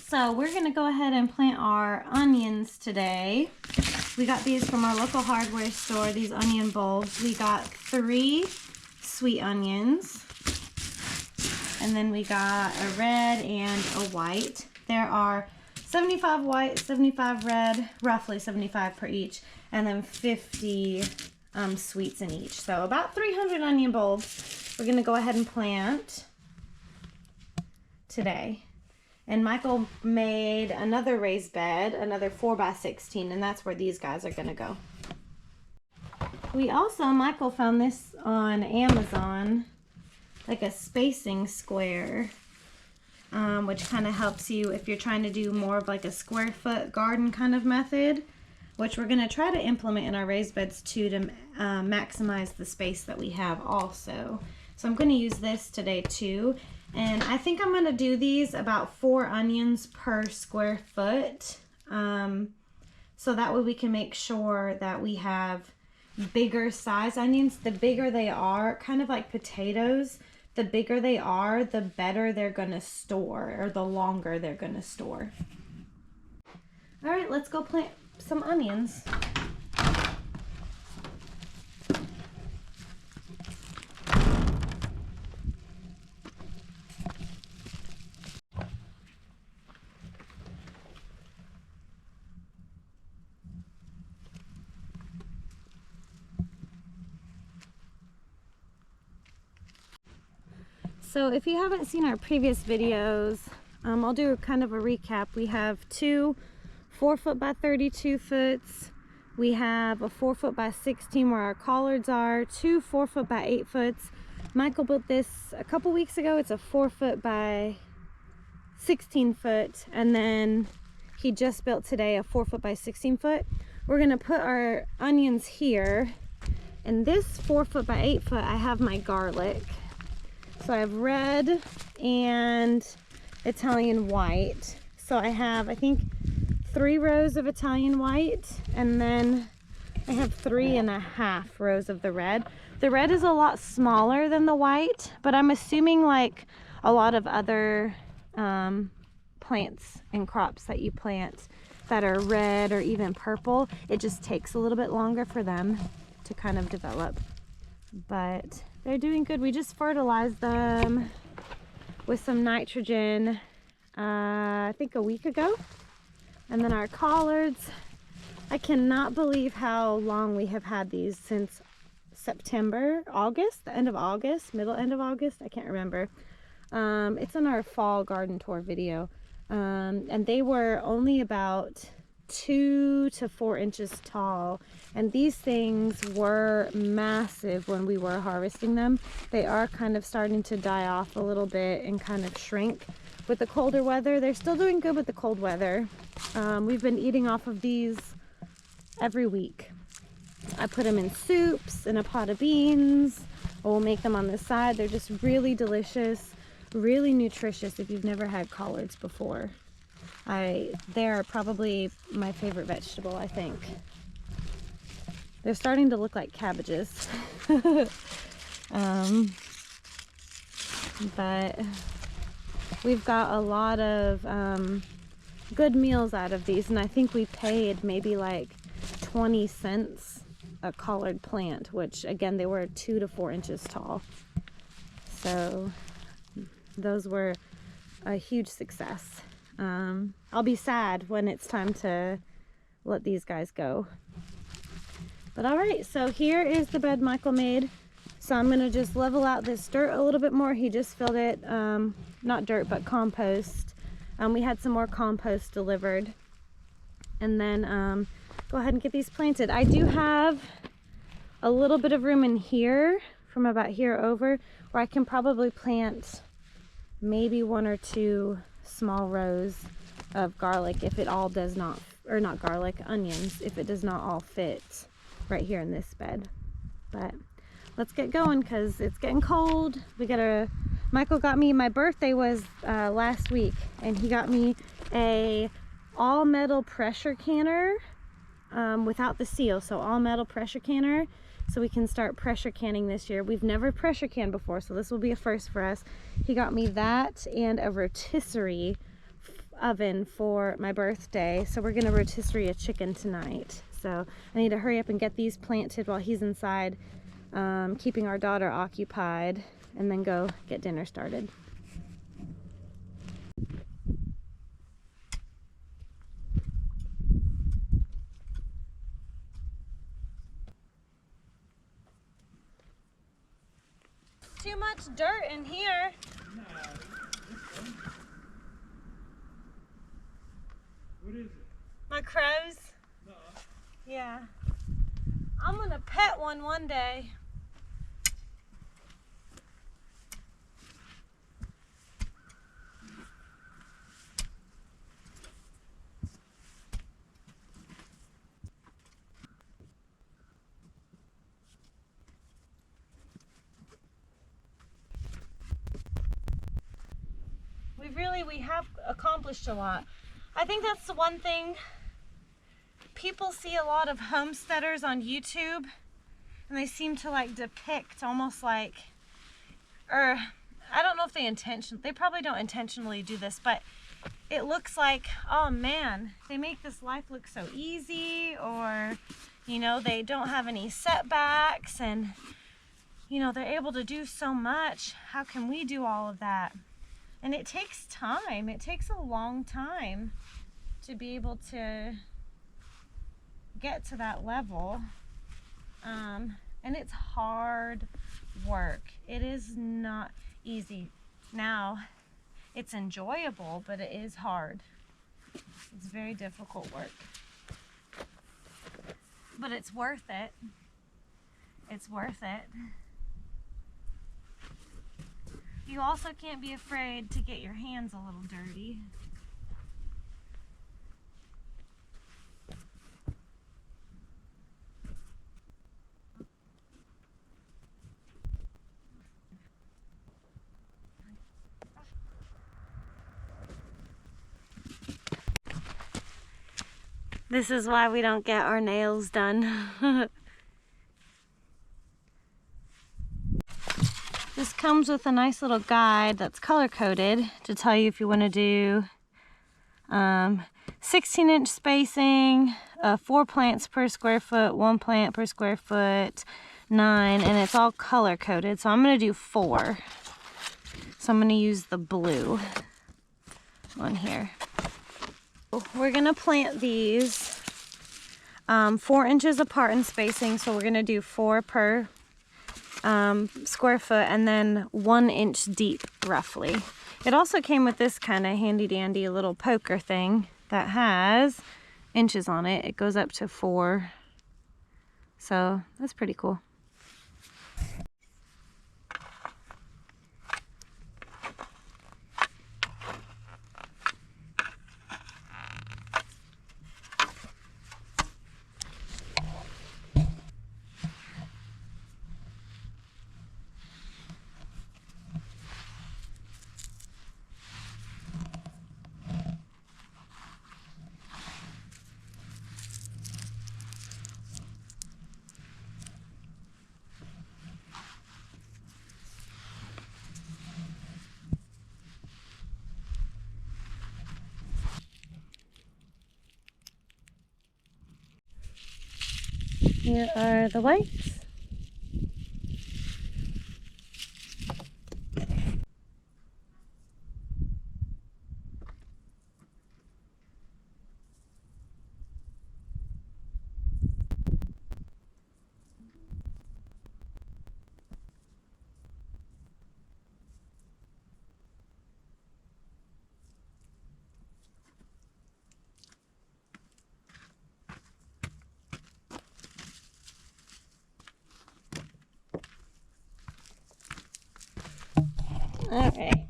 So we're gonna go ahead and plant our onions today. We got these from our local hardware store, these onion bulbs. We got 3 sweet onions, and then we got a red and a white. There are 75 white, 75 red, roughly 75 per each, and then 50 sweets in each. So about 300 onion bulbs we're gonna go ahead and plant today. And Michael made another raised bed, another 4x16, and that's where these guys are gonna go. Michael found this on Amazon, like a spacing square, which kind of helps you if you're trying to do more of like a square foot garden kind of method, which we're gonna try to implement in our raised beds too, to maximize the space that we have also. So I'm gonna use this today too. And I think I'm gonna do these about 4 onions per square foot. So that way we can make sure that we have bigger size onions. The bigger they are, kind of like potatoes, the bigger they are, the better they're gonna store, or the longer they're gonna store. All right, let's go plant some onions. So if you haven't seen our previous videos, I'll do kind of a recap. We have 2 4-foot by 32 foots. We have a 4-foot by 16 where our collards are, 2 4-foot by 8 foots. Michael built this a couple weeks ago. It's a 4-foot by 16 foot. And then he just built today a 4-foot by 16 foot. We're gonna put our onions here. And this 4-foot by 8 foot, I have my garlic. So I have red and Italian white. So I have, I think, 3 rows of Italian white, and then I have 3.5 rows of the red. The red is a lot smaller than the white, but I'm assuming like a lot of other plants and crops that you plant that are red or even purple, it just takes a little bit longer for them to kind of develop. But they're doing good. We just fertilized them with some nitrogen, I think a week ago. And then our collards, I cannot believe how long we have had these, since September, August, the end of August, end of August, I can't remember. It's in our fall garden tour video. And they were only about 2 to 4 inches tall, and these things were massive when we were harvesting them. They are kind of starting to die off a little bit and kind of shrink with the colder weather. They're still doing good with the cold weather. We've been eating off of these every week. I put them in soups, in a pot of beans, or we'll make them on the side. They're just really delicious, really nutritious if you've never had collards before. They're probably my favorite vegetable, I think. They're starting to look like cabbages. But we've got a lot of good meals out of these, and I think we paid maybe like 20 cents a collard plant, which again, they were 2 to 4 inches tall. So those were a huge success. I'll be sad when it's time to let these guys go. But all right, so here is the bed Michael made. So I'm gonna just level out this dirt a little bit more. He just filled it, not dirt, but compost. We had some more compost delivered. And then go ahead and get these planted. I do have a little bit of room in here, from about here over, where I can probably plant maybe 1 or 2 small rows of garlic if it all does not, or not garlic, onions, if it does not all fit right here in this bed. But let's get going because it's getting cold. Michael got me, my birthday was last week, and he got me a all metal pressure canner without the seal, so all metal pressure canner, so we can start pressure canning this year. We've never pressure canned before, so this will be a first for us. He got me that and a rotisserie oven for my birthday, so we're gonna rotisserie a chicken tonight. So I need to hurry up and get these planted while he's inside, keeping our daughter occupied, and then go get dinner started. Too much dirt in here. What is it? My crows. Yeah. I'm gonna pet one day. We have accomplished a lot. I think that's the one thing. People see a lot of homesteaders on YouTube and they seem to like depict almost like, or I don't know if they probably don't intentionally do this, but it looks like, oh man, they make this life look so easy, or you know, they don't have any setbacks, and you know, they're able to do so much. How can we do all of that? And it takes time. It takes a long time to be able to get to that level. And it's hard work. It is not easy. Now, it's enjoyable, but it is hard. It's very difficult work. But it's worth it. It's worth it. You also can't be afraid to get your hands a little dirty. This is why we don't get our nails done. This comes with a nice little guide that's color-coded to tell you if you want to do 16-inch spacing, 4 plants per square foot, 1 plant per square foot, 9, and it's all color-coded. So I'm going to do 4. So I'm going to use the blue one here. We're going to plant these 4 inches apart in spacing, so we're going to do 4 per square foot, and then 1 inch deep roughly. It also came with this kind of handy dandy little poker thing that has inches on it. It goes up to 4, so that's pretty cool. Here are the whites. Okay,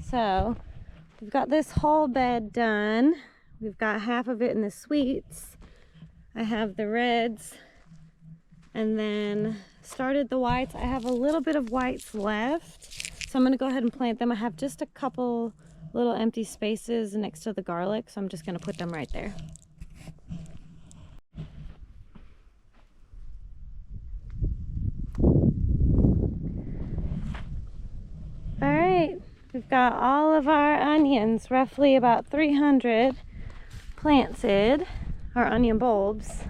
so we've got this whole bed done. We've got half of it in the sweets. I have the reds, and then started the whites. I have a little bit of whites left, so I'm gonna go ahead and plant them. I have just a couple little empty spaces next to the garlic, so I'm just gonna put them right there. All right, we've we've got all of our onions, roughly about 300 planted, our onion bulbs.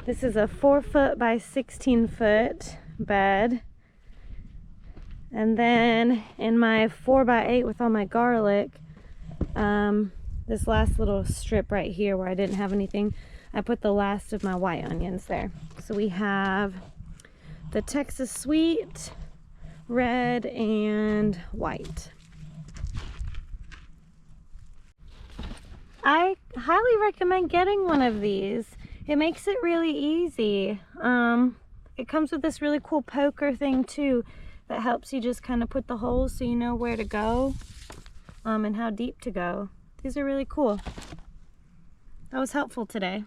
This is a 4-foot by 16-foot bed. And then in my 4x8 with all my garlic, this last little strip right here where I didn't have anything, I put the last of my white onions there. So we have the Texas Sweet, red, and white. I highly recommend getting one of these. It makes it really easy. It comes with this really cool poker thing too that helps you just kind of put the holes so you know where to go and how deep to go. These are really cool. That was helpful today.